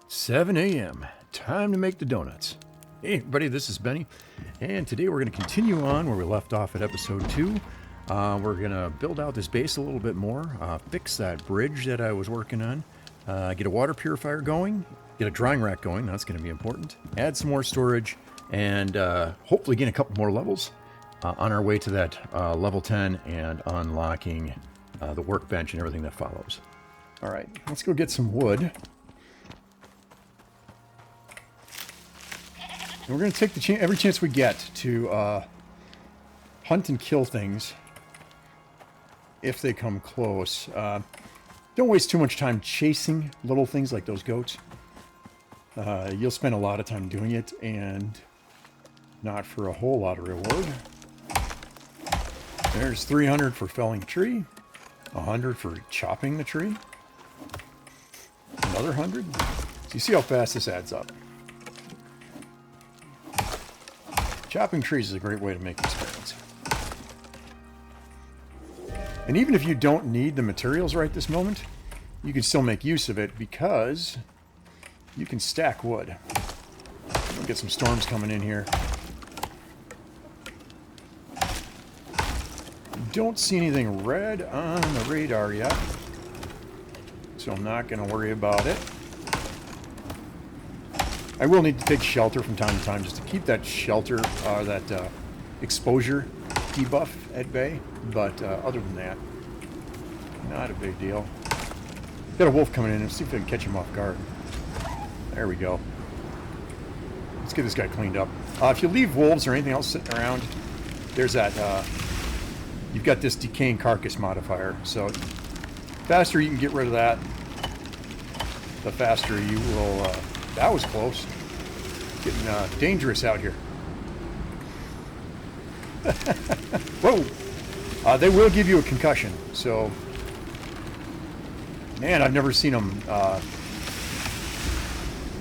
7 a.m. Time to make the donuts. Hey everybody, this is Benny, and today we're going to continue on where we left off at episode 2. We're going to build out this base a little bit more, fix that bridge that I was working on, get a water purifier going, get a drying rack going, that's going to be important, add some more storage, and hopefully gain a couple more levels on our way to that level 10 and unlocking the workbench and everything that follows. Alright, let's go get some wood. And we're going to take every chance we get to hunt and kill things if they come close. Don't waste too much time chasing little things like those goats. You'll spend a lot of time doing it and not for a whole lot of reward. There's 300 for felling a tree, 100 for chopping the tree, another 100. So you see how fast this adds up. Chopping trees is a great way to make experience. And even if you don't need the materials right this moment, you can still make use of it because you can stack wood. We'll get some storms coming in here. Don't see anything red on the radar yet, so I'm not going to worry about it. I will need to take shelter from time to time just to keep that shelter, that exposure debuff at bay. But other than that, not a big deal. Got a wolf coming in. Let's see if we can catch him off guard. There we go. Let's get this guy cleaned up. If you leave wolves or anything else sitting around, there's that, you've got this decaying carcass modifier. So the faster you can get rid of that, the faster you will... that was close. Getting dangerous out here. Whoa! They will give you a concussion, so... Man, I've never seen them...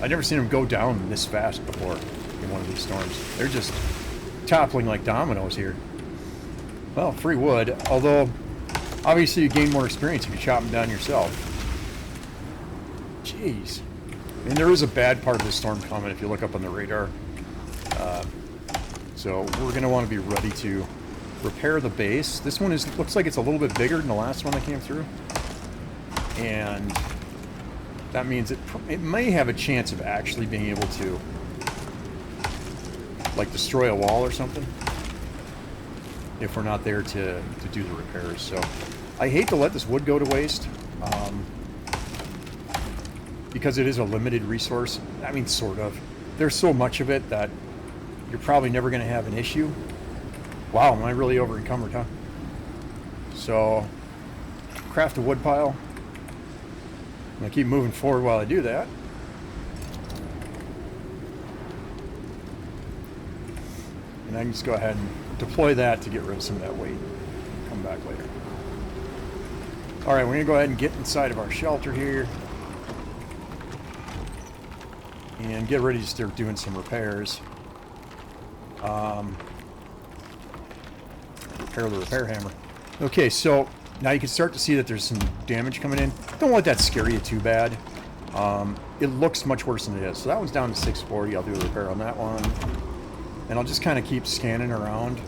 I've never seen them go down this fast before in one of these storms. They're just toppling like dominoes here. Well, free wood, although obviously you gain more experience if you chop them down yourself. Jeez. And there is a bad part of the storm coming if you look up on the radar. So we're going to want to be ready to repair the base. This one looks like it's a little bit bigger than the last one that came through. And that means it may have a chance of actually being able to, like, destroy a wall or something if we're not there to do the repairs. So I hate to let this wood go to waste. Because it is a limited resource. I mean, sort of. There's so much of it that you're probably never going to have an issue. Wow, am I really over encumbered, huh? So, craft a wood pile. I'm going to keep moving forward while I do that. And I can just go ahead and deploy that to get rid of some of that weight. Come back later. Alright, we're going to go ahead and get inside of our shelter here. And get ready to start doing some repairs. Repair the repair hammer. Okay, so now you can start to see that there's some damage coming in. Don't let that scare you too bad. It looks much worse than it is. So that one's down to 640. I'll do a repair on that one. And I'll just kind of keep scanning around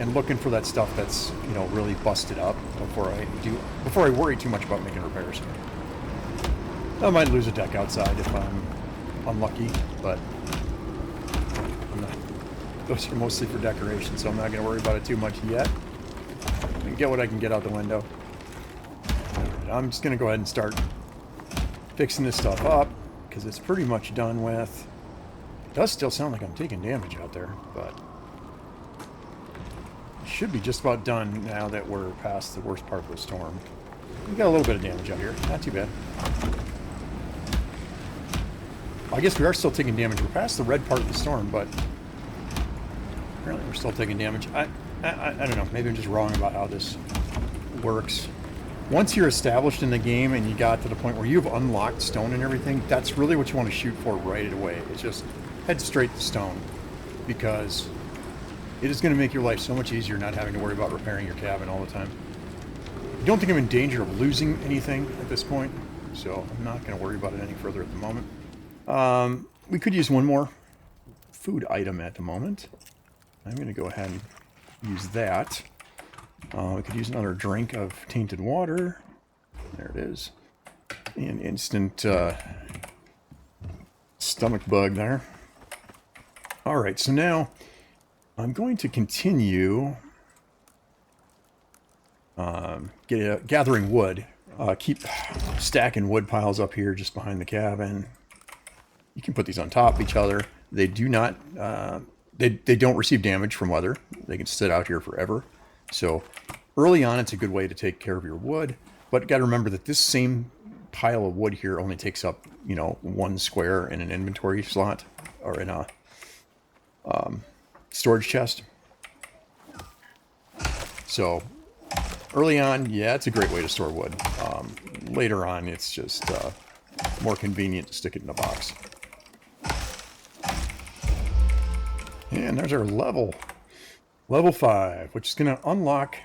and looking for that stuff that's, you know, really busted up before I worry too much about making repairs. I might lose a deck outside if I'm unlucky, but those are mostly for decoration, so I'm not going to worry about it too much yet. I can get what I can get out the window. I'm just going to go ahead and start fixing this stuff up, because it's pretty much done with. It does still sound like I'm taking damage out there, but it should be just about done now that we're past the worst part of the storm. We got a little bit of damage out here, not too bad. I guess we are still taking damage. We're past the red part of the storm, but apparently we're still taking damage. I don't know. Maybe I'm just wrong about how this works. Once you're established in the game and you got to the point where you've unlocked stone and everything, that's really what you want to shoot for right away. It's just head straight to stone, because it is going to make your life so much easier not having to worry about repairing your cabin all the time. I don't think I'm in danger of losing anything at this point. so I'm not going to worry about it any further at the moment. We could use one more food item at the moment. I'm going to go ahead and use that. We could use another drink of tainted water. There it is. An instant stomach bug there. Alright, so now I'm going to continue gathering wood. Keep stacking wood piles up here just behind the cabin. You can put these on top of each other. They do not, they don't receive damage from weather. They can sit out here forever. So early on, it's a good way to take care of your wood. But got to remember that this same pile of wood here only takes up, you know, 1 square in an inventory slot or in a storage chest. So early on, yeah, it's a great way to store wood. Later on, it's just more convenient to stick it in a box. And there's our level 5, which is going to unlock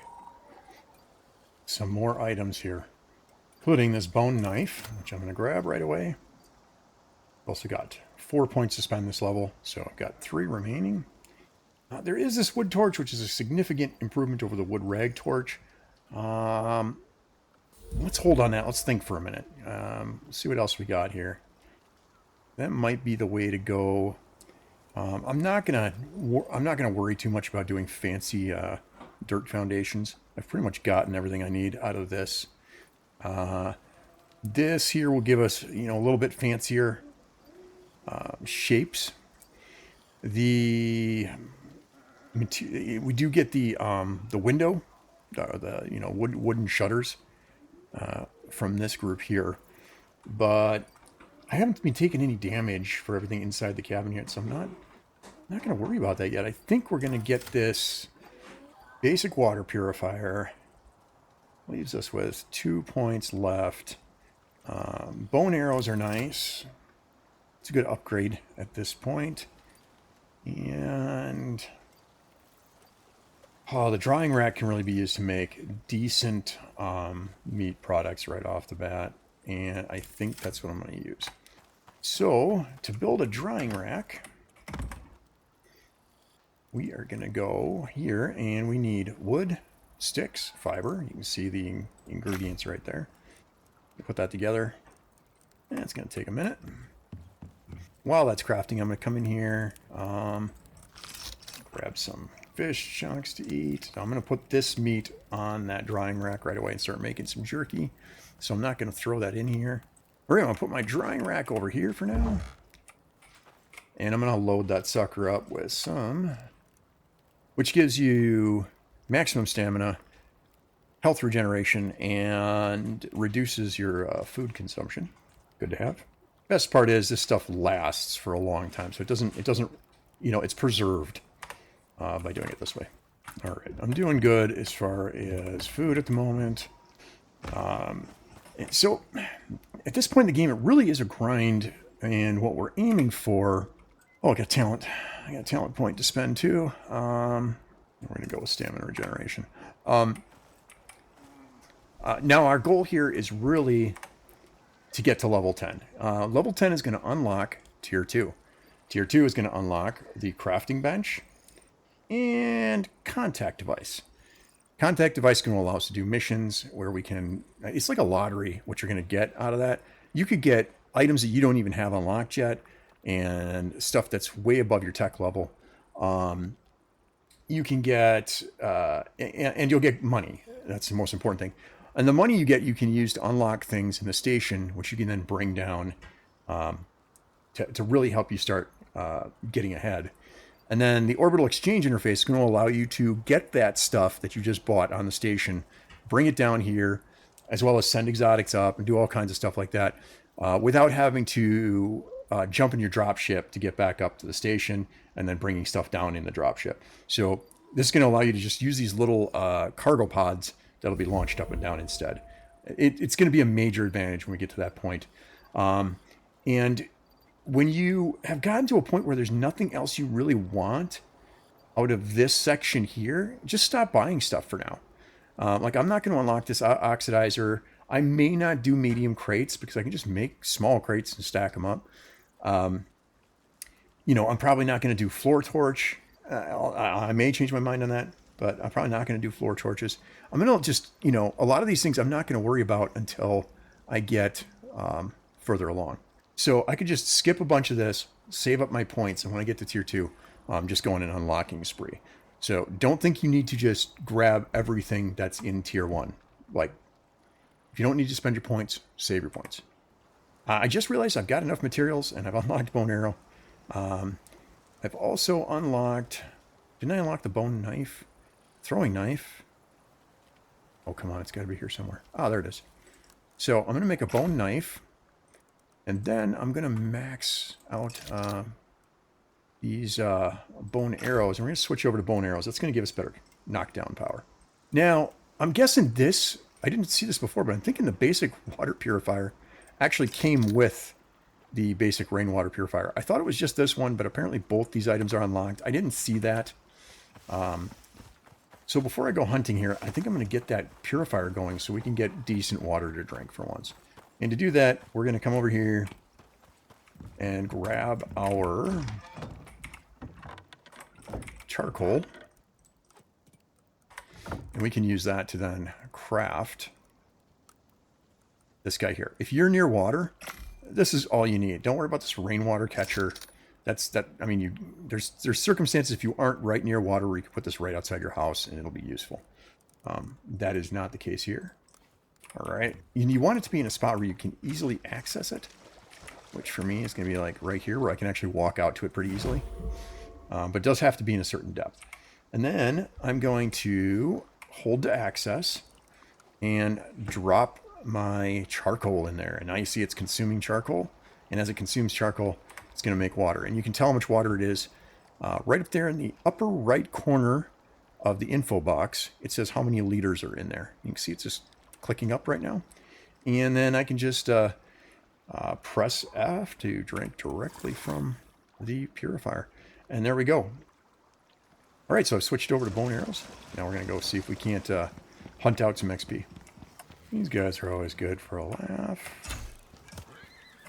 some more items here, including this bone knife, which I'm going to grab right away. Also got 4 points to spend this level, so I've got 3 remaining. There is this wood torch, which is a significant improvement over the wood rag torch. Let's hold on that. Let's think for a minute. See what else we got here. That might be the way to go. I'm not gonna worry too much about doing fancy dirt foundations. I've pretty much gotten everything I need out of this. This here will give us, you know, a little bit fancier shapes. We do get the window, the you know, wooden shutters from this group here, but I haven't been taking any damage for everything inside the cabin yet, so I'm not going to worry about that yet. I think we're going to get this basic water purifier. Leaves us with 2 points left. Bone arrows are nice. It's a good upgrade at this point. And the drying rack can really be used to make decent meat products right off the bat. And I think that's what I'm going to use. So, to build a drying rack, we are going to go here, and we need wood, sticks, fiber. You can see the ingredients right there. Put that together. And it's going to take a minute. While that's crafting, I'm going to come in here, grab some fish chunks to eat. I'm going to put this meat on that drying rack right away and start making some jerky. So I'm not going to throw that in here. We're going to put my drying rack over here for now. And I'm going to load that sucker up with some, which gives you maximum stamina, health regeneration, and reduces your food consumption. Good to have. Best part is this stuff lasts for a long time, so it doesn't, you know, it's preserved by doing it this way. All right, I'm doing good as far as food at the moment. So at this point in the game, it really is a grind, and what we're aiming for... Oh, I got talent. I got a talent point to spend too. We're going to go with stamina regeneration. Now our goal here is really to get to level 10. Level 10 is going to unlock Tier 2. Tier 2 is going to unlock the crafting bench and contact device. Contact device is going to allow us to do missions where we can... It's like a lottery, what you're going to get out of that. You could get items that you don't even have unlocked yet, and stuff that's way above your tech level. You can get... and you'll get money. That's the most important thing. And the money you get, you can use to unlock things in the station, which you can then bring down to really help you start getting ahead. And then the orbital exchange interface is going to allow you to get that stuff that you just bought on the station, bring it down here, as well as send exotics up and do all kinds of stuff like that without having to jump in your dropship to get back up to the station and then bringing stuff down in the dropship. So this is going to allow you to just use these little cargo pods that'll be launched up and down instead. It's going to be a major advantage when we get to that point. And when you have gotten to a point where there's nothing else you really want out of this section here, just stop buying stuff for now. Like, I'm not going to unlock this oxidizer. I may not do medium crates because I can just make small crates and stack them up. You know, I'm probably not going to do floor torch. I may change my mind on that, but I'm probably not going to do floor torches. I'm going to just, you know, a lot of these things I'm not going to worry about until I get further along. So I could just skip a bunch of this, save up my points, and when I get to tier 2, I'm just going an unlocking spree. So don't think you need to just grab everything that's in tier 1. Like, if you don't need to spend your points, save your points. I just realized I've got enough materials, and I've unlocked bone arrow. I've also unlocked... Didn't I unlock the bone knife? Throwing knife? Oh, come on. It's got to be here somewhere. Oh, there it is. So I'm going to make a bone knife. And then I'm going to max out these bone arrows. And we're going to switch over to bone arrows. That's going to give us better knockdown power. Now, I'm guessing this... I didn't see this before, but I'm thinking the basic water purifier actually came with the basic rainwater purifier. I thought it was just this one, but apparently both these items are unlocked. I didn't see that. So before I go hunting here, I think I'm going to get that purifier going so we can get decent water to drink for once. And to do that, we're going to come over here and grab our charcoal. And we can use that to then craft this guy here. If you're near water, this is all you need. Don't worry about this rainwater catcher. I mean, there's circumstances if you aren't right near water where you can put this right outside your house and it'll be useful. That is not the case here. All right. And you want it to be in a spot where you can easily access it, which for me is going to be like right here where I can actually walk out to it pretty easily. But it does have to be in a certain depth. And then I'm going to hold to access and drop my charcoal in there. And now you see it's consuming charcoal. And as it consumes charcoal, it's going to make water. And you can tell how much water it is. Right up there in the upper right corner of the info box, it says how many liters are in there. You can see it's just clicking up right now. And then I can just press F to drink directly from the purifier. And there we go. All right, so I've switched over to bone arrows. Now we're going to go see if we can't hunt out some XP. These guys are always good for a laugh.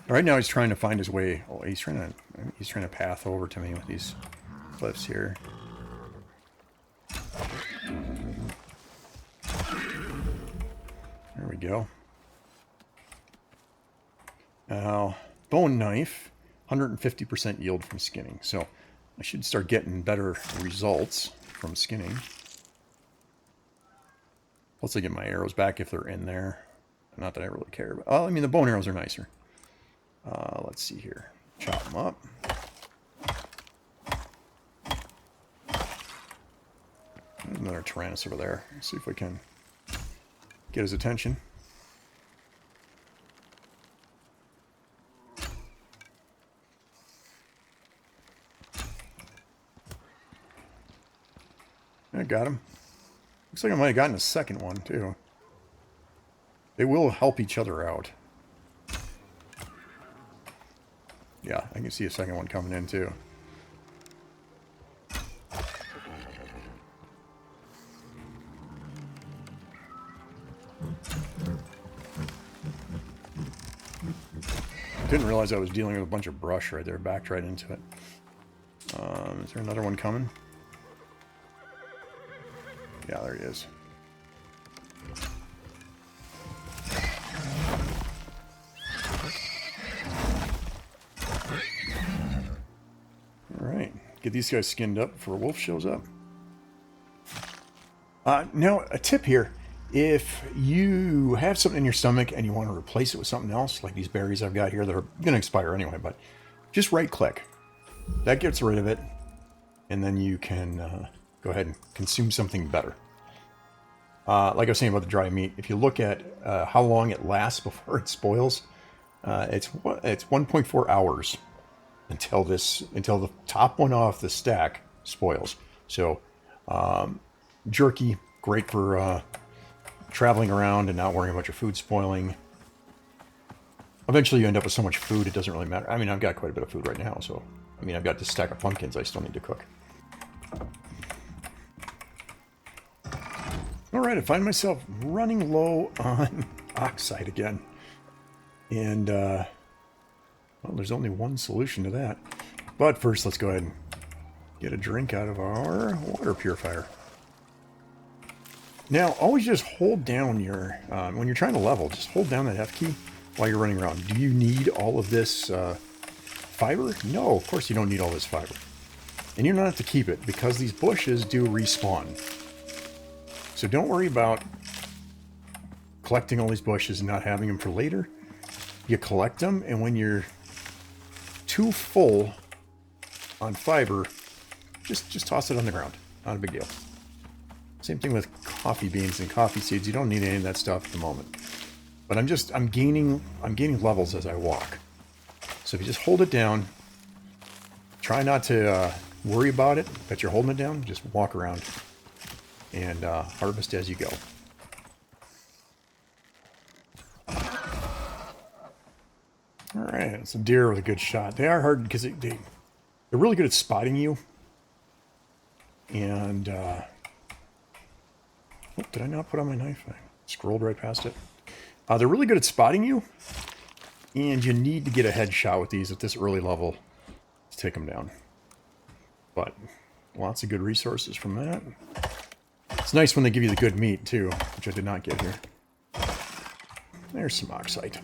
Right now he's trying to find his way. Oh, he's trying to path over to me with these cliffs here. There we go. Now, bone knife, 150% yield from skinning. So I should start getting better results from skinning. Plus I get my arrows back if they're in there. Not that I really care. But, I mean, the bone arrows are nicer. Let's see here. Chop them up. There's another Tyrannus over there. Let's see if we can get his attention. I got him. Looks like I might have gotten a second one, too. They will help each other out. Yeah, I can see a second one coming in, too. Didn't realize I was dealing with a bunch of brush right there. Backed right into it. Is there another one coming? Yeah, there he is. Alright. Get these guys skinned up before a wolf shows up. Now, a tip here. If you have something in your stomach and you want to replace it with something else, like these berries I've got here that are going to expire anyway, but just right-click. That gets rid of it. And then you can go ahead and consume something better. Like I was saying about the dry meat, if you look at how long it lasts before it spoils, it's 1.4 hours until the top one off the stack spoils. So jerky, great for traveling around and not worrying about your food spoiling. Eventually you end up with so much food it doesn't really matter. I mean, I've got quite a bit of food right now, so I mean, I've got this stack of pumpkins I still need to cook. Alright, I find myself running low on oxide again. And, well, there's only one solution to that. But first, let's go ahead and get a drink out of our water purifier. Now, always just hold down your, when you're trying to level, just hold down that F key while you're running around. Do you need all of this fiber? No, of course you don't need all this fiber. And you don't have to keep it, because these bushes do respawn. So don't worry about collecting all these bushes and not having them for later. You collect them, and when you're too full on fiber, just toss it on the ground. Not a big deal. Same thing with coffee beans and coffee seeds. You don't need any of that stuff at the moment. But I'm gaining levels as I walk. So if you just hold it down, try not to worry about it that you're holding it down. Just walk around and harvest as you go. All right, some deer with a good shot. They are hard because they're really good at spotting you. And oh, did I not put on my knife? I scrolled right past it. They're really good at spotting you, and you need to get a headshot with these at this early level to take them down. But lots of good resources from that. It's nice when they give you the good meat too, which I did not get here. There's some oxide.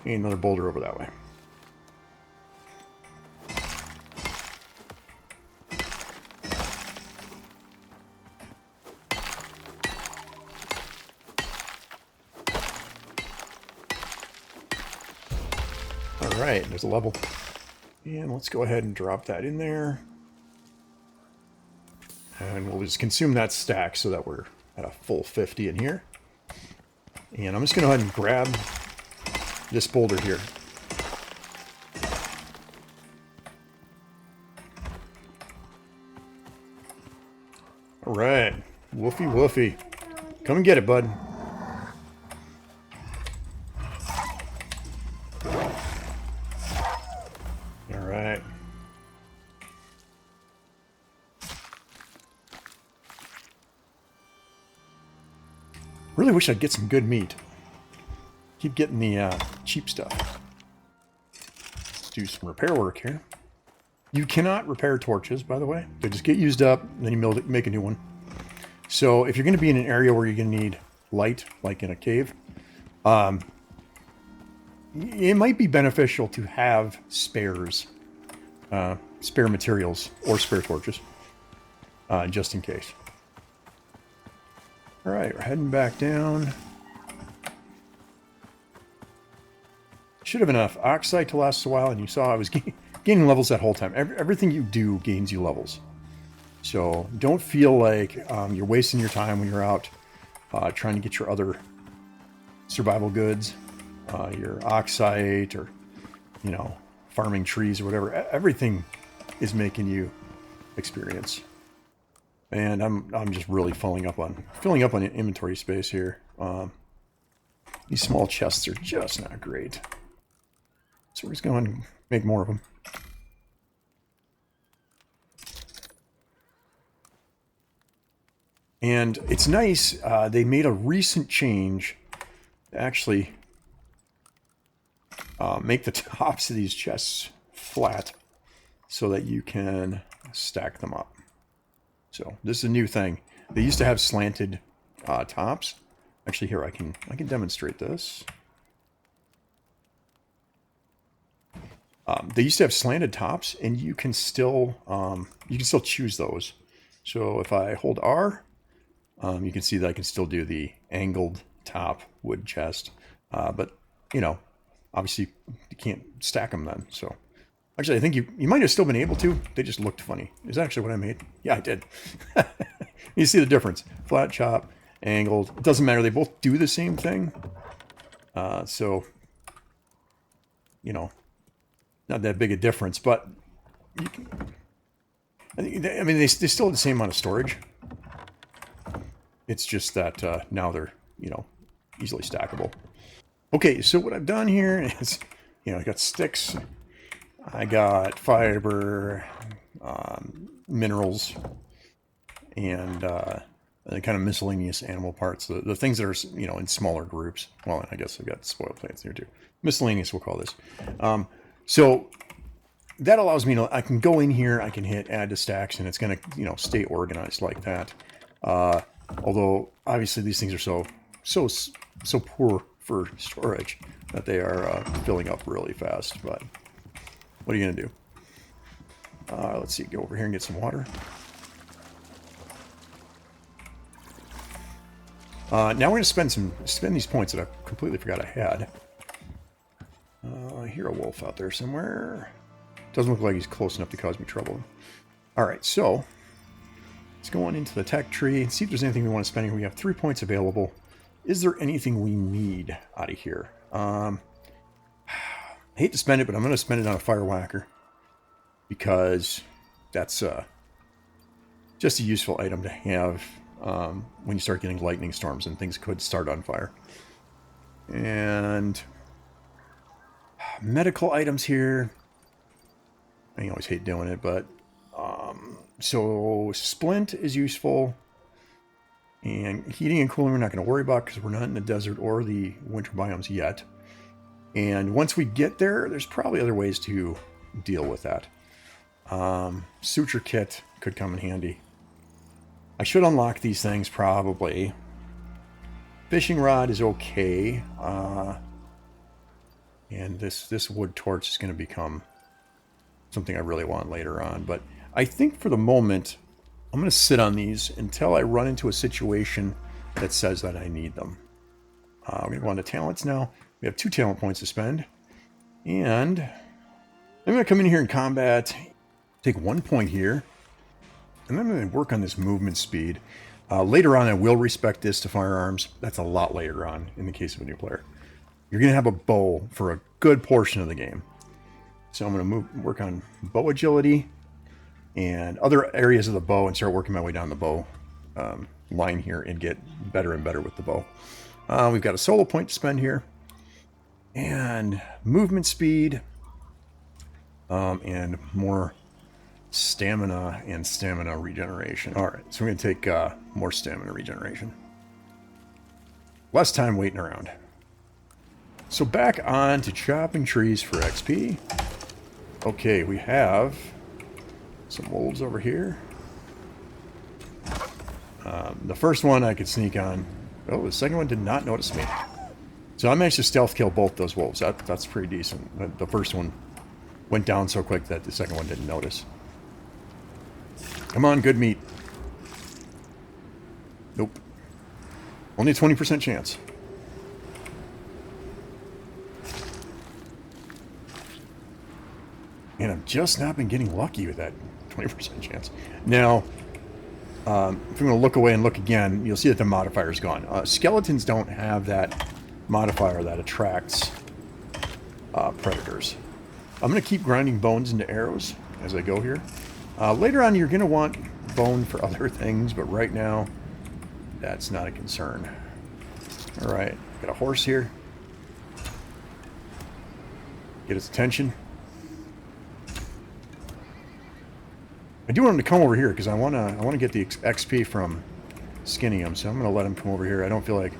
And another boulder over that way. Alright, there's a level. And let's go ahead and drop that in there. And we'll just consume that stack so that we're at a full 50 in here. And I'm just going to go ahead and grab this boulder here. Alright, woofy woofy. Come and get it, bud. Alright. Really wish I'd get some good meat. Keep getting the cheap stuff. Let's do some repair work here. You cannot repair torches, by the way. They just get used up, and then you make a new one. So if you're going to be in an area where you're going to need light, like in a cave, it might be beneficial to have spares, spare materials, or spare torches, just in case. All right, we're heading back down. Should have enough oxide to last a while, and you saw I was gaining levels that whole time. Everything you do gains you levels. So don't feel like you're wasting your time when you're out trying to get your other survival goods, your oxide, or, you know, farming trees or whatever. Everything is making you experience. And I'm just really filling up on inventory space here. These small chests are just not great. So we're just going to make more of them. And it's nice, they made a recent change to actually make the tops of these chests flat so that you can stack them up. So this is a new thing. They used to have slanted tops. Actually, here I can demonstrate this. They used to have slanted tops, and you can still choose those. So if I hold R, you can see that I can still do the angled top wood chest. But you know, obviously you can't stack them then. So actually, I think you might have still been able to. They just looked funny. Is that actually what I made? Yeah, I did. You see the difference? Flat chop, angled. It doesn't matter. They both do the same thing. So you know, not that big a difference, but you can, I mean, they still have the same amount of storage. It's just that now they're, you know, easily stackable. Okay, so what I've done here is, you know, I got sticks, I got fiber, minerals, and and kind of miscellaneous animal parts, the things that are, you know, in smaller groups. Well, I guess I've got spoiled plants here too. Miscellaneous, we'll call this. So that allows me to, I can go in here, I can hit add to stacks, and it's going to, you know, stay organized like that. Although obviously these things are so poor for storage that they are filling up really fast. But what are you going to do? Let's see, go over here and get some water. Now we're going to spend these points that I completely forgot I had. I hear a wolf out there somewhere. Doesn't look like he's close enough to cause me trouble. Alright, so let's go on into the tech tree and see if there's anything we want to spend here. We have 3 points available. Is there anything we need out of here? I hate to spend it, but I'm going to spend it on a fire whacker. Because that's just a useful item to have when you start getting lightning storms and things could start on fire. And medical items here. I always hate doing it, but so splint is useful. And heating and cooling we're not going to worry about because we're not in the desert or the winter biomes yet. And once we get there, there's probably other ways to deal with that. Suture kit could come in handy. I should unlock these things probably. Fishing rod is okay. And this wood torch is going to become something I really want later on. But I think for the moment, I'm going to sit on these until I run into a situation that says that I need them. We're going to go on to talents now. We have 2 talent points to spend. And I'm going to come in here in combat, take 1 point here, and I'm going to work on this movement speed. Later on, I will respect this to firearms. That's a lot later on in the case of a new player. You're going to have a bow for a good portion of the game. So I'm going to work on bow agility and other areas of the bow and start working my way down the bow line here and get better and better with the bow. We've got a solo point to spend here. And movement speed. And more stamina and stamina regeneration. Alright, so we're going to take more stamina regeneration. Less time waiting around. So back on to chopping trees for XP. Okay, we have some wolves over here. The first one I could sneak on. Oh, the second one did not notice me. So I managed to stealth kill both those wolves. That's pretty decent. But the first one went down so quick that the second one didn't notice. Come on, good meat. Nope. Only a 20% chance. And I've just not been getting lucky with that 20% chance. Now, if I'm going to look away and look again, you'll see that the modifier's gone. Skeletons don't have that modifier that attracts predators. I'm going to keep grinding bones into arrows as I go here. Later on, you're going to want bone for other things, but right now, that's not a concern. Alright, got a horse here. Get its attention. I do want him to come over here because I want to get the XP from skinning him, so I'm going to let him come over here. I don't feel like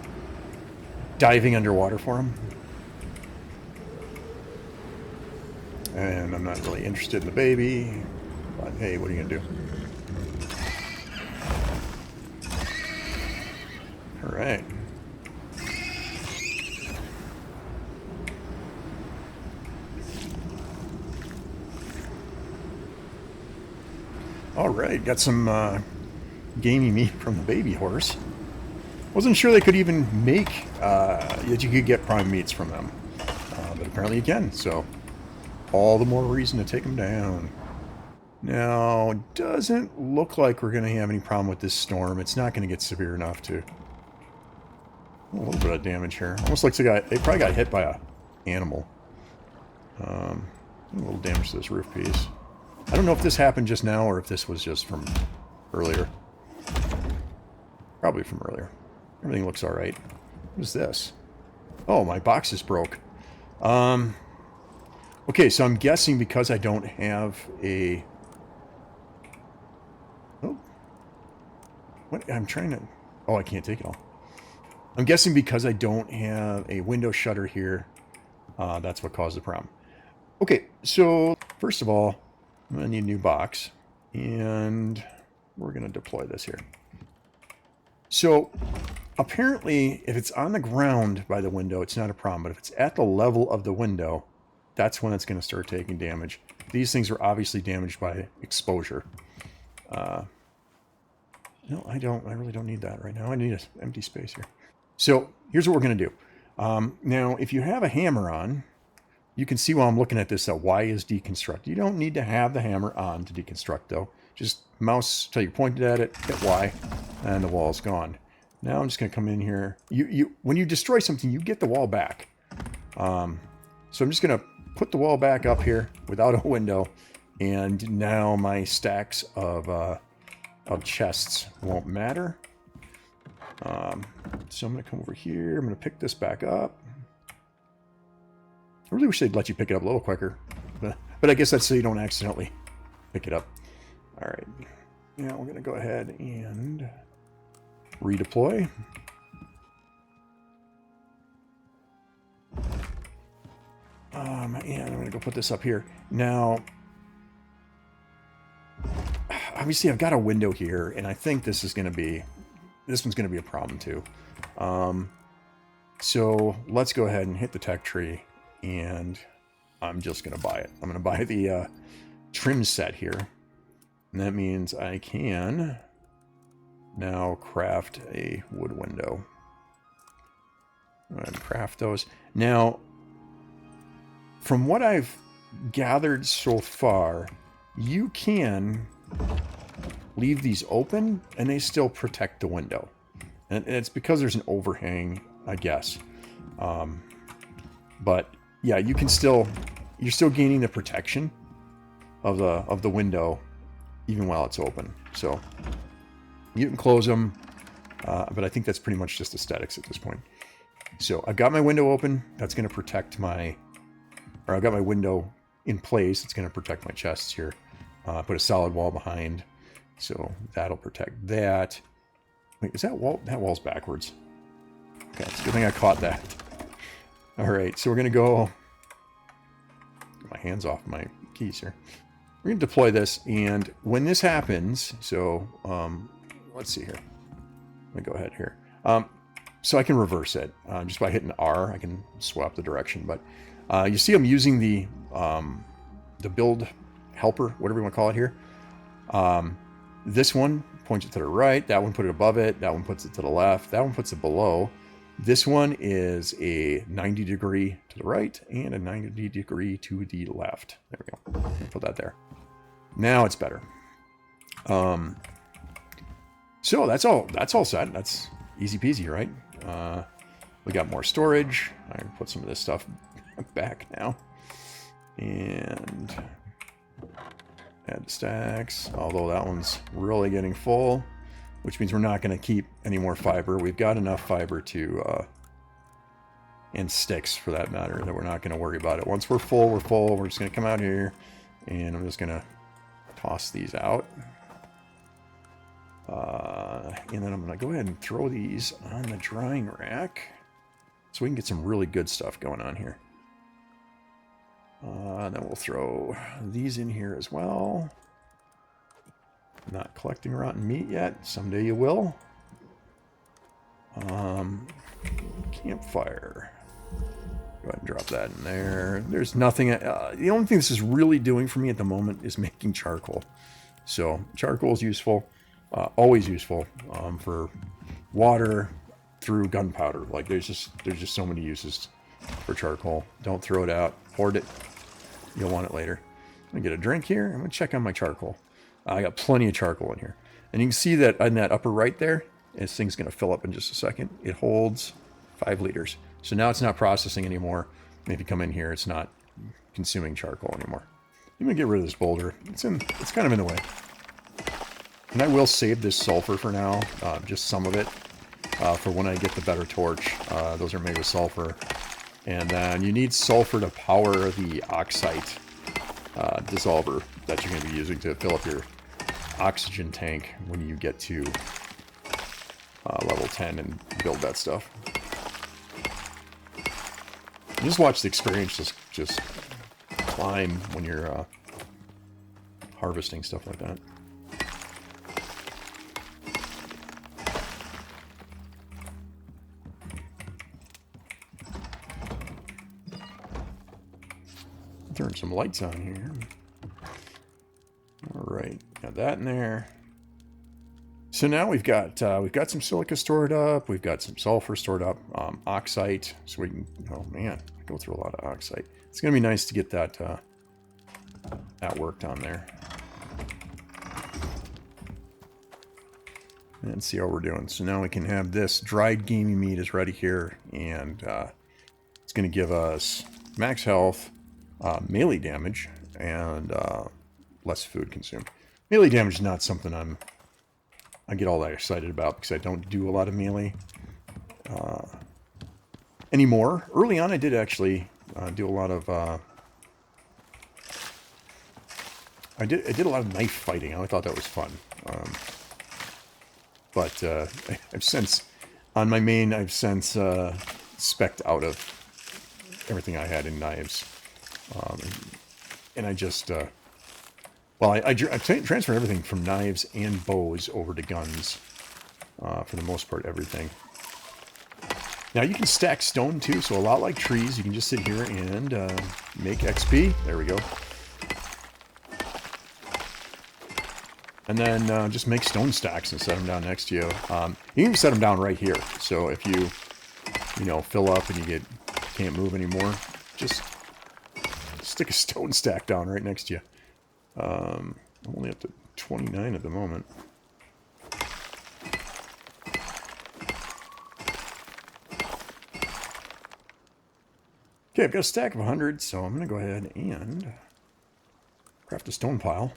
diving underwater for him. And I'm not really interested in the baby, but hey, what are you going to do? Alright. Alright, got some gamey meat from the baby horse. Wasn't sure they could even make, that you could get prime meats from them. But apparently you can, so all the more reason to take them down. Now, doesn't look like we're going to have any problem with this storm. It's not going to get severe enough to... A little bit of damage here. Almost looks like they probably got hit by a animal. A little damage to this roof piece. I don't know if this happened just now or if this was just from earlier. Probably from earlier. Everything looks alright. What is this? Oh, my box is broke. Okay, so I'm guessing because I don't have a... Oh. What? I'm trying to... Oh, I can't take it all. I'm guessing because I don't have a window shutter here, that's what caused the problem. Okay, so first of all, I'm going to need a new box. And we're going to deploy this here. So apparently, if it's on the ground by the window, it's not a problem. But if it's at the level of the window, that's when it's going to start taking damage. These things are obviously damaged by exposure. No, I really don't need that right now. I need an empty space here. So here's what we're going to do. Now, if you have a hammer on, you can see while I'm looking at this that Y is deconstruct. You don't need to have the hammer on to deconstruct, though. Just mouse till you pointed at it, hit Y, and the wall's gone. Now I'm just going to come in here. When you destroy something, you get the wall back. So I'm just going to put the wall back up here without a window, and now my stacks of chests won't matter. So I'm going to come over here. I'm going to pick this back up. I really wish they'd let you pick it up a little quicker. But I guess that's so you don't accidentally pick it up. All right. Now we're going to go ahead and redeploy. And I'm going to go put this up here. Now, obviously I've got a window here, and I think this one's going to be a problem too. So let's go ahead and hit the tech tree, and I'm just going to buy it. I'm going to buy the trim set here, and that means I can now craft a wood window. I'm going to craft those. Now, from what I've gathered so far, you can leave these open and they still protect the window. And it's because there's an overhang, I guess. But yeah, you're still gaining the protection of the window even while it's open. So you can close them, but I think that's pretty much just aesthetics at this point. So I've got my window open. That's going to protect I've got my window in place. It's going to protect my chests here. Put a solid wall behind, so that'll protect that. Wait, is that wall? That wall's backwards. Okay, it's a good thing I caught that. All right, so we're going to go... Get my hands off my keys here. We're going to deploy this, and when this happens, so let's see here. Let me go ahead here. So I can reverse it just by hitting R. I can swap the direction, but you see I'm using the build helper, whatever you want to call it here. This one points it to the right. That one put it above it. That one puts it to the left. That one puts it below. This one is a 90 degree to the right and a 90 degree to the left. There we go. Put that there. Now it's better. So that's all set. That's easy peasy, right? We got more storage. I can put some of this stuff back now. And add the stacks, although that one's really getting full, which means we're not going to keep any more fiber. We've got enough fiber to, and sticks for that matter, that we're not going to worry about it. Once we're full, we're full. We're just going to come out here, and I'm just going to toss these out. And then I'm going to go ahead and throw these on the drying rack so we can get some really good stuff going on here. Then we'll throw these in here as well. Not collecting rotten meat yet. Someday you will. Campfire. Go ahead and drop that in there. There's nothing... the only thing this is really doing for me at the moment is making charcoal. So charcoal is useful. Always useful for water through gunpowder. Like there's just so many uses for charcoal. Don't throw it out. Hoard it. You'll want it later. I'm going to get a drink here. I'm going to check on my charcoal. I got plenty of charcoal in here. And you can see that in that upper right there, this thing's going to fill up in just a second. It holds 5 liters. So now it's not processing anymore. And if you come in here, it's not consuming charcoal anymore. I'm going to get rid of this boulder. It's kind of in the way. And I will save this sulfur for now, just some of it, for when I get the better torch. Those are made with sulfur. And then you need sulfur to power the oxite dissolver that you're going to be using to fill up your oxygen tank when you get to level 10 and build that stuff. You just watch the experience just climb when you're harvesting stuff like that. Turn some lights on here. All right, got that in there. So now we've got some silica stored up. We've got some sulfur stored up, oxite. So we can, oh man, I go through a lot of oxite. It's gonna be nice to get that that worked on there. And see how we're doing. So now we can have this dried gamey meat is ready here, and it's gonna give us max health, melee damage, and less food consumed. Melee damage is not something I get all that excited about because I don't do a lot of melee anymore. Early on, I did actually do a lot of I did a lot of knife fighting. I thought that was fun. But I've since on my main I've since spec'd out of everything I had in knives. And I just, well, I transferred everything from knives and bows over to guns, for the most part, everything. Now, you can stack stone, too, so a lot like trees, you can just sit here and make XP. There we go. And then just make stone stacks and set them down next to you. You can set them down right here, so if you know, fill up and you can't move anymore, just stick a stone stack down right next to you. I'm only up to 29 at the moment. Okay, I've got a stack of 100, so I'm going to go ahead and craft a stone pile.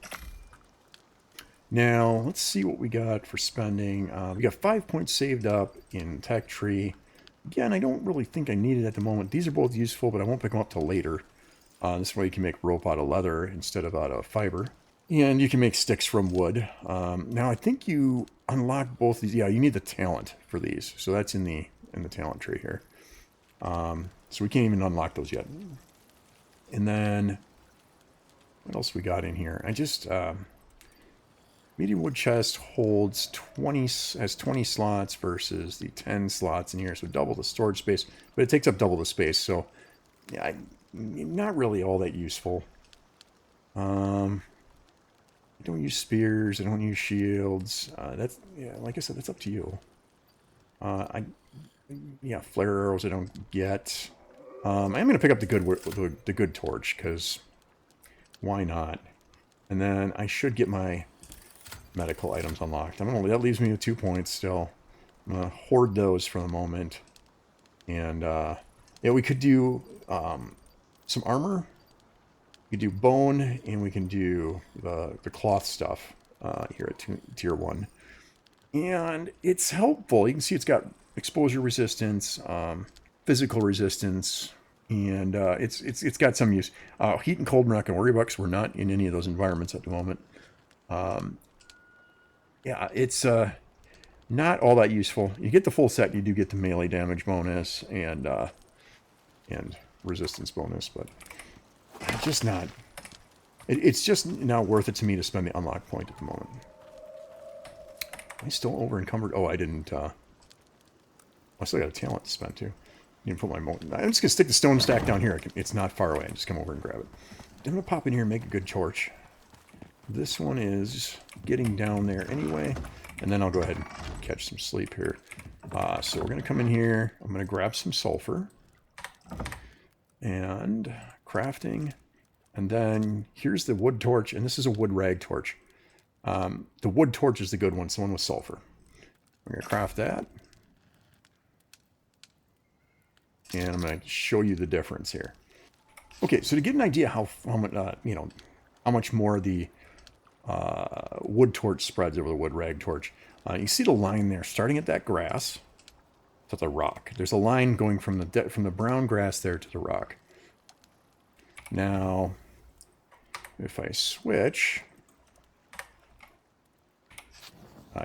Now, let's see what we got for spending. We got 5 points saved up in tech tree. Again, I don't really think I need it at the moment. These are both useful, but I won't pick them up till later. This way you can make rope out of leather instead of out of fiber. And you can make sticks from wood. Now I think you unlock both these. Yeah, you need the talent for these. So that's in the talent tree here. So we can't even unlock those yet. And then what else we got in here? I just medium wood chest holds 20, has 20 slots versus the 10 slots in here. So double the storage space, but it takes up double the space. So yeah, not really all that useful. I don't use spears. I don't use shields. That's, yeah, like I said, that's up to you. Yeah, flare arrows I don't get. I'm going to pick up the good torch because why not? And then I should get my medical items unlocked. That leaves me with 2 points still. I'm going to hoard those for the moment. And yeah, we could do some armor. We could do bone, and we can do the cloth stuff here at tier 1. And it's helpful. You can see it's got exposure resistance, physical resistance, and it's got some use. Heat and cold we're not going to worry about because we're not in any of those environments at the moment. Yeah, it's not all that useful. You get the full set, you do get the melee damage bonus and resistance bonus, but just not. It's just not worth it to me to spend the unlock point at the moment. Am I still over encumbered? Oh, I didn't. I still got a talent to spend too. You can put my. I'm just gonna stick the stone stack down here. It's not far away. I just come over and grab it. I'm gonna pop in here and make a good torch. This one is getting down there anyway, and then I'll go ahead and catch some sleep here. So we're gonna come in here. I'm gonna grab some sulfur and crafting, and then here's the wood torch, and this is a wood rag torch. The wood torch is the good one. It's the one with sulfur. We're gonna craft that. And I'm going to show you the difference here. Okay, so to get an idea how much, you know, how much more the wood torch spreads over the wood rag torch, you see the line there, starting at that grass to the rock. There's a line going from the brown grass there to the rock. Now, if I switch,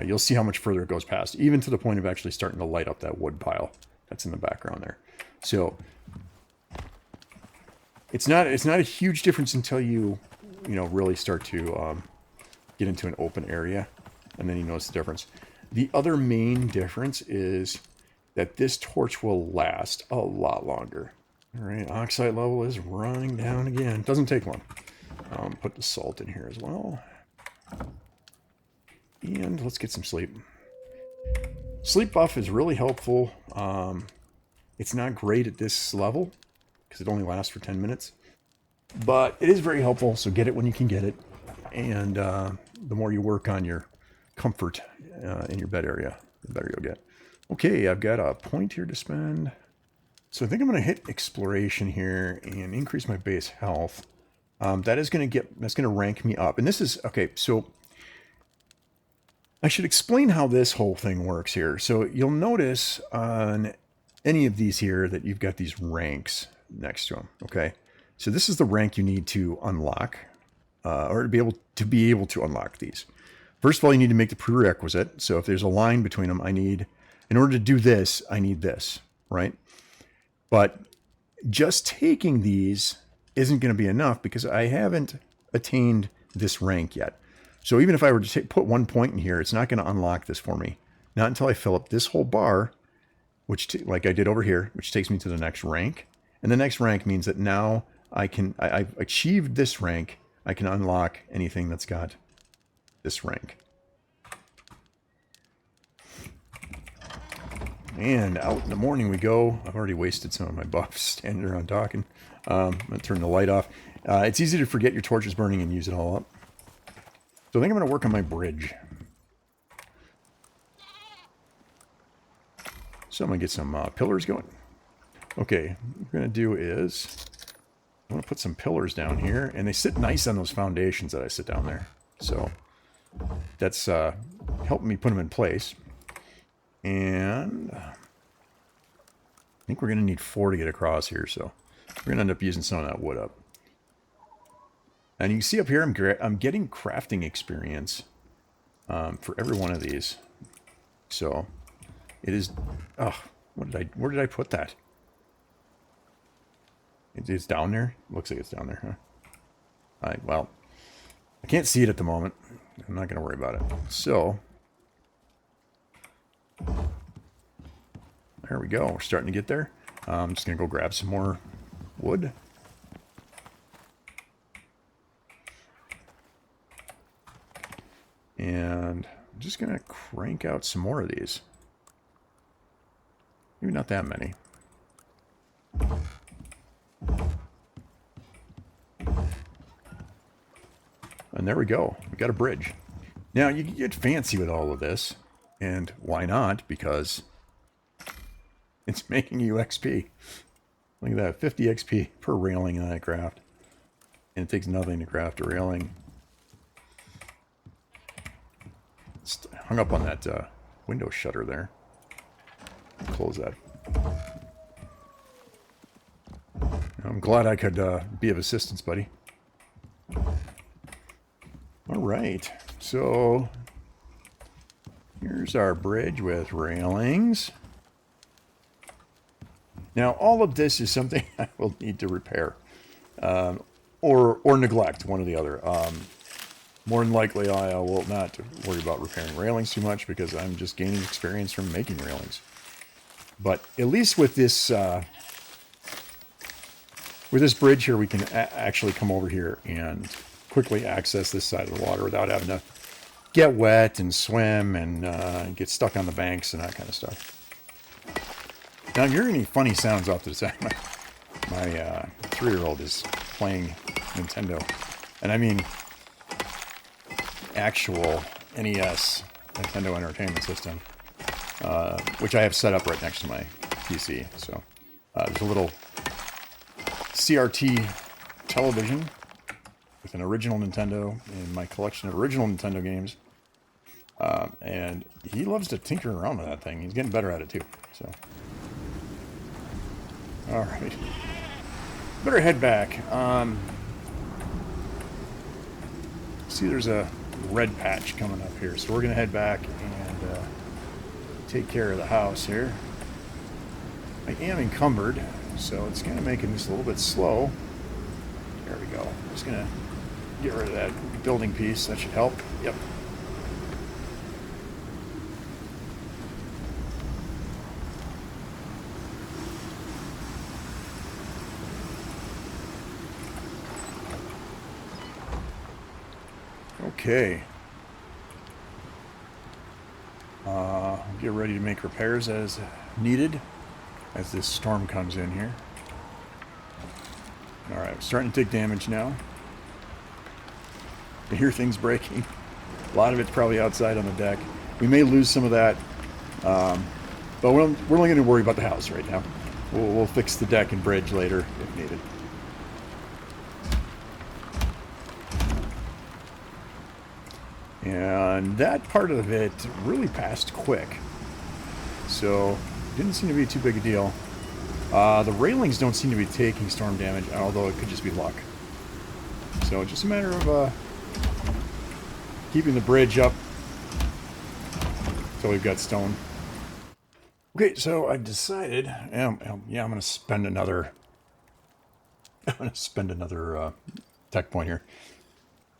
you'll see how much further it goes past, even to the point of actually starting to light up that wood pile that's in the background there. So it's not a huge difference until you really start to get into an open area, and then you notice the difference. The other main difference is that this torch will last a lot longer. All right, oxide level is running down again. Doesn't take long. Put the salt in here as well. And let's get some sleep. Sleep buff is really helpful. It's not great at this level because it only lasts for 10 minutes. But it is very helpful, so get it when you can get it. And the more you work on your comfort in your bed area, the better you'll get. Okay, I've got a point here to spend. So I think I'm going to hit exploration here and increase my base health. That's going to rank me up. And this is, okay, so I should explain how this whole thing works here. So you'll notice on any of these here that you've got these ranks next to them, okay? So this is the rank you need to unlock, or to be able to unlock these. First of all, you need to make the prerequisite. So if there's a line between them, in order to do this, I need this, right? But just taking these isn't going to be enough because I haven't attained this rank yet. So even if I were to put 1 point in here, it's not going to unlock this for me. Not until I fill up this whole bar, which like I did over here, which takes me to the next rank. And the next rank means that now I've achieved this rank. I can unlock anything that's got this rank. And out in the morning we go. I've already wasted some of my buffs standing around talking. I'm going to turn the light off. It's easy to forget your torch is burning and use it all up. So I think I'm going to work on my bridge. So I'm going to get some pillars going. Okay, what we're going to do is I'm going to put some pillars down here. And they sit nice on those foundations that I sit down there. So that's helping me put them in place. And I think we're going to need 4 to get across here, so we're going to end up using some of that wood up. And you can see up here, I'm getting crafting experience for every one of these. So it is. Oh, where did I put that? It's down there. Looks like it's down there, huh? All right. Well, I can't see it at the moment. I'm not going to worry about it. So. There we go. We're starting to get there. I'm just going to go grab some more wood. And I'm just going to crank out some more of these. Maybe not that many. And there we go. We got a bridge. Now, you can get fancy with all of this. And why not? Because it's making you XP. Look at that, 50 XP per railing on that craft. And it takes nothing to craft a railing. It's hung up on that window shutter there. Close that. I'm glad I could be of assistance, buddy. All right, so here's our bridge with railings. Now, all of this is something I will need to repair. Or neglect, one or the other. More than likely, I will not worry about repairing railings too much because I'm just gaining experience from making railings. But at least with this bridge here, we can actually come over here and quickly access this side of the water without having to get wet and swim and get stuck on the banks and that kind of stuff. Now, if you hear any funny sounds off to the side, my 3-year-old is playing Nintendo. And I mean actual NES, Nintendo Entertainment System, which I have set up right next to my PC. So there's a little CRT television with an original Nintendo in my collection of original Nintendo games. And he loves to tinker around with that thing. He's getting better at it too. So, all right, better head back. See, there's a red patch coming up here. So we're going to head back and take care of the house here. I am encumbered, so it's kind of making this a little bit slow. There we go. Just going to get rid of that building piece. That should help. Yep. Okay. Get ready to make repairs as needed as this storm comes in here. Alright, starting to take damage now. I hear things breaking. A lot of it's probably outside on the deck. We may lose some of that, but we're only going to worry about the house right now. We'll fix the deck and bridge later if needed. And that part of it really passed quick. So, didn't seem to be too big a deal. The railings don't seem to be taking storm damage, although it could just be luck. So, just a matter of keeping the bridge up until we've got stone. Okay, so I decided, yeah, I'm going to spend another tech point here.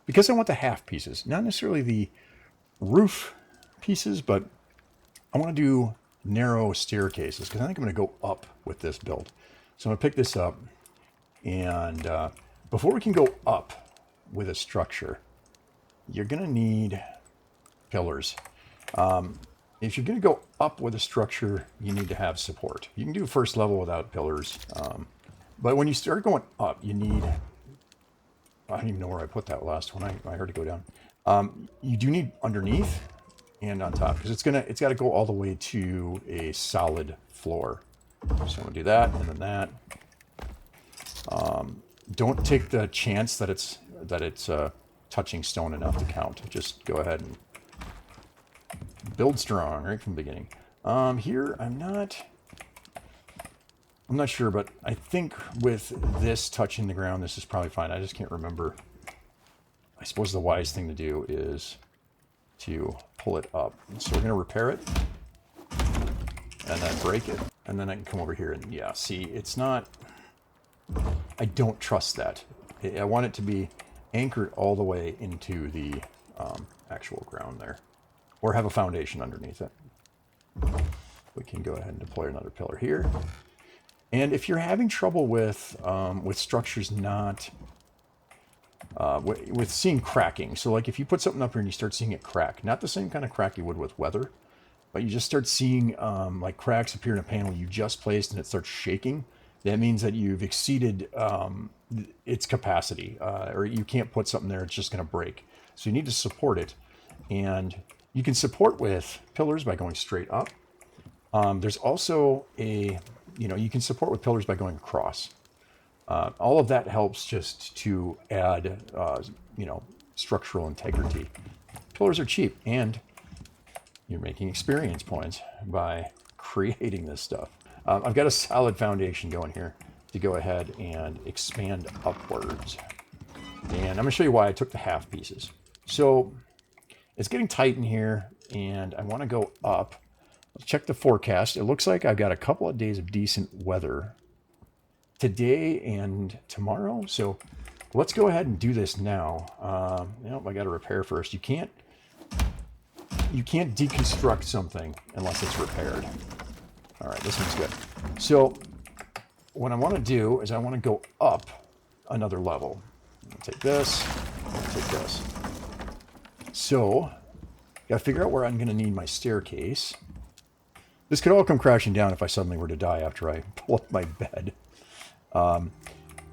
Because I want the half pieces, not necessarily the roof pieces, but I want to do narrow staircases because I think I'm going to go up with this build. So I'm going to pick this up, and before we can go up with a structure, you're going to need pillars. If you're going to go up with a structure, you need to have support. You can do first level without pillars, but when you start going up, you need... I don't even know where I put that last one. I heard it go down. You do need underneath and on top because it's got to go all the way to a solid floor. So I'm gonna do that and then that. Don't take the chance that it's touching stone enough to count. Just go ahead and build strong right from the beginning. Here I'm not sure, but I think with this touching the ground, this is probably fine. I just can't remember. I suppose the wise thing to do is to pull it up. So we're going to repair it and then break it. And then I can come over here and, yeah, see, it's not... I don't trust that. I want it to be anchored all the way into the actual ground there. Or have a foundation underneath it. We can go ahead and deploy another pillar here. And if you're having trouble with structures not, with seeing cracking, so like if you put something up here and you start seeing it crack, not the same kind of crack you would with weather, but you just start seeing like cracks appear in a panel you just placed and it starts shaking, that means that you've exceeded its capacity, or you can't put something there, it's just going to break. So you need to support it, and you can support with pillars by going straight up. There's also you can support with pillars by going across. All of that helps just to add, structural integrity. Pillars are cheap, and you're making experience points by creating this stuff. I've got a solid foundation going here to go ahead and expand upwards. And I'm going to show you why I took the half pieces. So it's getting tight in here, and I want to go up. Let's check the forecast. It looks like I've got a couple of days of decent weather today and tomorrow. So let's go ahead and do this now. I got to repair first. You can't deconstruct something unless it's repaired. All right, this one's good. So what I want to do is I want to go up another level. I'll take this, I'll take this. So got to figure out where I'm going to need my staircase. This could all come crashing down if I suddenly were to die after I pull up my bed. So I'm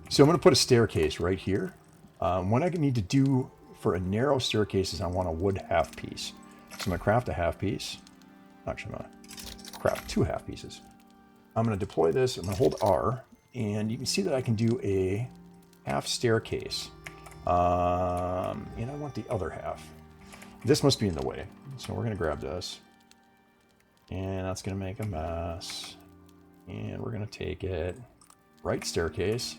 going to put a staircase right here. What I need to do for a narrow staircase is I want a wood half piece. So I'm going to craft a half piece. Actually, I'm going to craft 2 half pieces. I'm going to deploy this. I'm going to hold R, and you can see that I can do a half staircase. And I want the other half. This must be in the way. So we're going to grab this. And that's going to make a mess. And we're going to take it right staircase.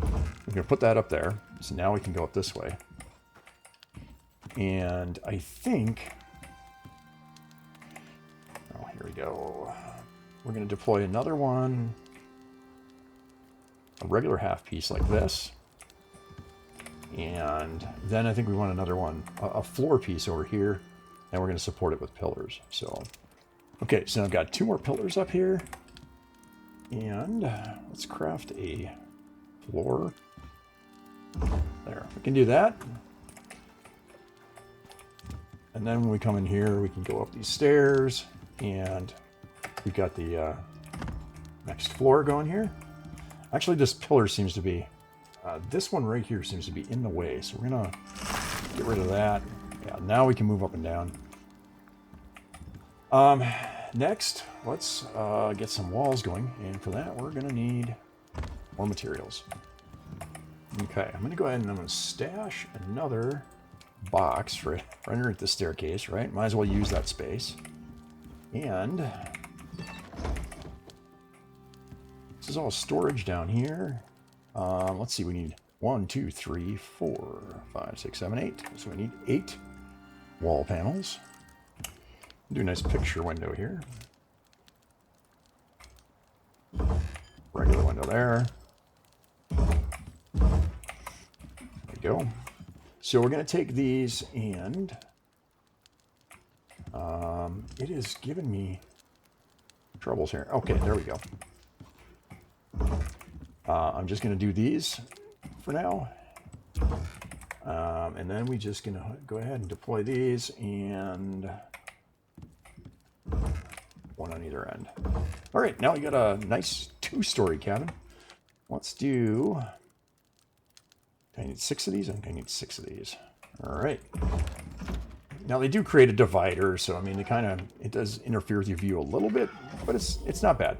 We're going to put that up there. So now we can go up this way. And I think, oh, here we go. We're going to deploy another one, a regular half piece like this. And then I think we want another one, a floor piece over here, and we're going to support it with pillars. So, okay, so I've got 2 more pillars up here. And let's craft a floor. There, we can do that. And then when we come in here, we can go up these stairs, and we've got the next floor going here. Actually, this pillar seems to be, this one right here seems to be in the way, so we're gonna get rid of that. Yeah, now we can move up and down. Next, let's get some walls going, and for that, we're gonna need more materials. Okay, I'm gonna go ahead and I'm gonna stash another box right underneath the staircase, right? Might as well use that space. And this is all storage down here. Let's see, we need 1, 2, 3, 4, 5, 6, 7, 8. So we need 8 wall panels. Do a nice picture window here. Regular window there. There we go. So we're going to take these and it is giving me troubles here. Okay, there we go. I'm just going to do these for now. And then we're just going to go ahead and deploy these and one on either end. All right, now we got a nice 2-story cabin. Let's do... I need 6 of these. I think I need 6 of these. All right. Now they do create a divider, so I mean, it does interfere with your view a little bit, but it's not bad.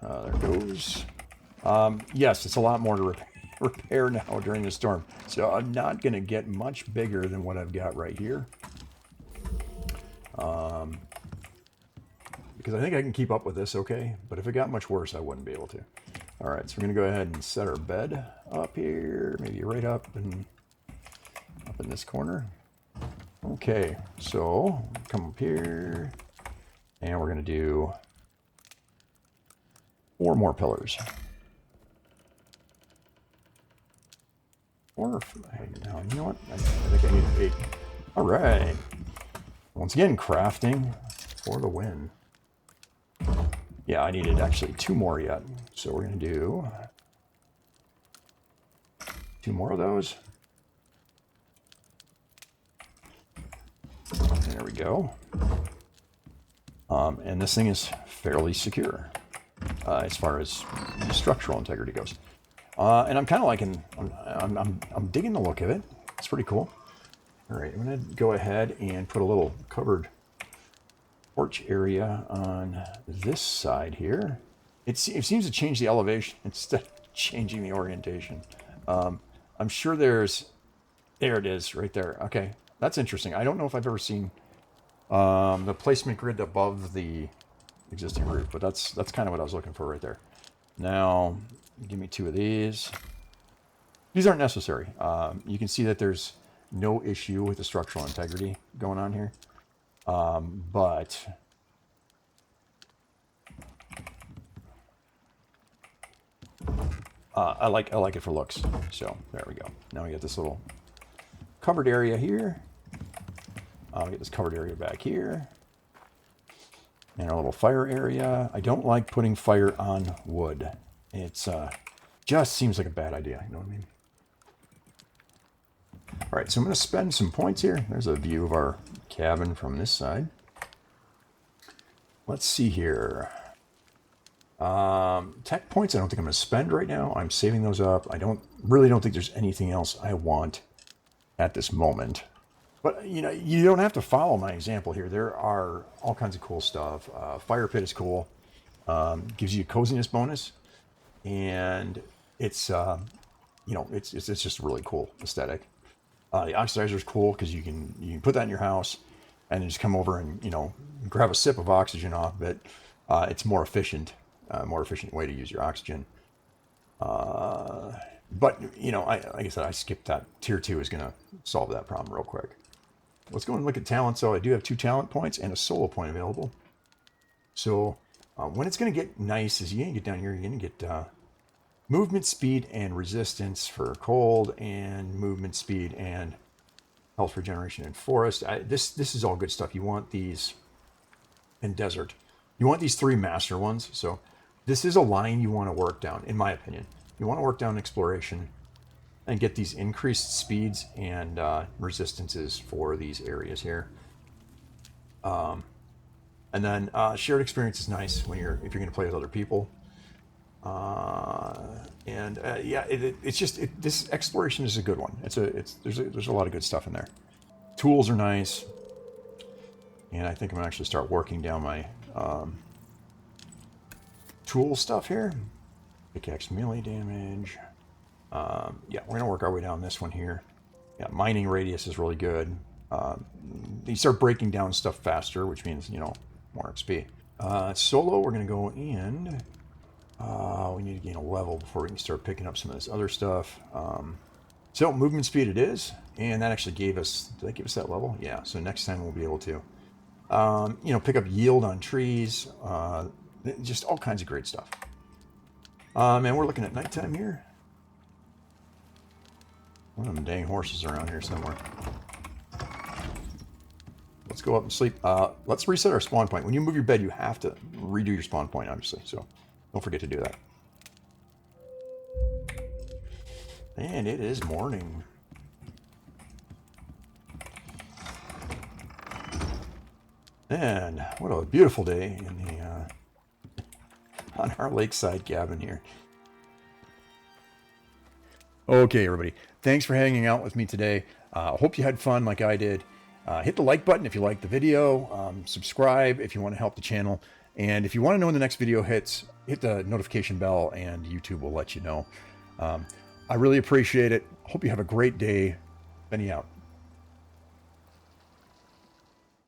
There goes. Yes, it's a lot more to repair now during the storm, so I'm not going to get much bigger than what I've got right here. Because I think I can keep up with this okay, but if it got much worse, I wouldn't be able to. All right, so we're going to go ahead and set our bed up here, maybe right up in this corner. Okay, so come up here, and we're going to do 4 more pillars. Or, no, you know what? I think I need 8. All right. Once again, crafting for the win. Yeah, I needed actually 2 more yet. So we're going to do 2 more of those. There we go. And this thing is fairly secure as far as structural integrity goes. And I'm kind of liking, I'm digging the look of it. It's pretty cool. All right, I'm going to go ahead and put a little covered porch area on this side here. It seems to change the elevation instead of changing the orientation. I'm sure there it is right there. Okay, that's interesting. I don't know if I've ever seen the placement grid above the existing roof, but that's kind of what I was looking for right there. Now, give me 2 of these. These aren't necessary. You can see that there's no issue with the structural integrity going on here. But I like it for looks. So there we go. Now we got this little covered area here. We get this covered area back here. And our little fire area. I don't like putting fire on wood. It's just seems like a bad idea. You know what I mean? All right, so I'm going to spend some points here. There's a view of our cabin from this side. Let's see here. Tech points I don't think I'm going to spend right now. I'm saving those up. I really don't think there's anything else I want at this moment. But, you know, you don't have to follow my example here. There are all kinds of cool stuff. Fire pit is cool. Gives you a coziness bonus. And it's, you know, it's just a really cool aesthetic. The oxidizer is cool because you can put that in your house and then just come over and, you know, grab a sip of oxygen off of it. It's more efficient way to use your oxygen. But, you know, like I said, I skipped that. Tier 2 is going to solve that problem real quick. Let's go and look at talent. So I do have 2 talent points and a solo point available. So when it's going to get nice is you're going to get down here, you're going to get movement speed and resistance for cold, and movement speed and health regeneration in forest. This is all good stuff. You want these in desert. You want these 3 master ones. So this is a line you want to work down, in my opinion. You want to work down exploration and get these increased speeds and resistances for these areas here. And then shared experience is nice if you're going to play with other people. Yeah, it's just this exploration is a good one. There's a lot of good stuff in there. Tools are nice, and I think I'm gonna actually start working down my tool stuff here. Pickaxe melee damage. Yeah, we're gonna work our way down this one here. Yeah, mining radius is really good. You start breaking down stuff faster, which means, you know, more XP. Solo, we're gonna go in. We need to gain a level before we can start picking up some of this other stuff. So movement speed it is, and that actually gave us, did that give us that level? Yeah, so next time we'll be able to, you know, pick up yield on trees, just all kinds of great stuff. And we're looking at nighttime here. One of them dang horses around here somewhere. Let's go up and sleep. Let's reset our spawn point. When you move your bed, you have to redo your spawn point, obviously, so don't forget to do that. And it is morning. And what a beautiful day in the on our lakeside cabin here. Okay, everybody. Thanks for hanging out with me today. Hope you had fun like I did. Hit the like button if you liked the video. Subscribe if you want to help the channel. And if you want to know when the next video hits, hit the notification bell and YouTube will let you know. I really appreciate it. Hope you have a great day. Benny out.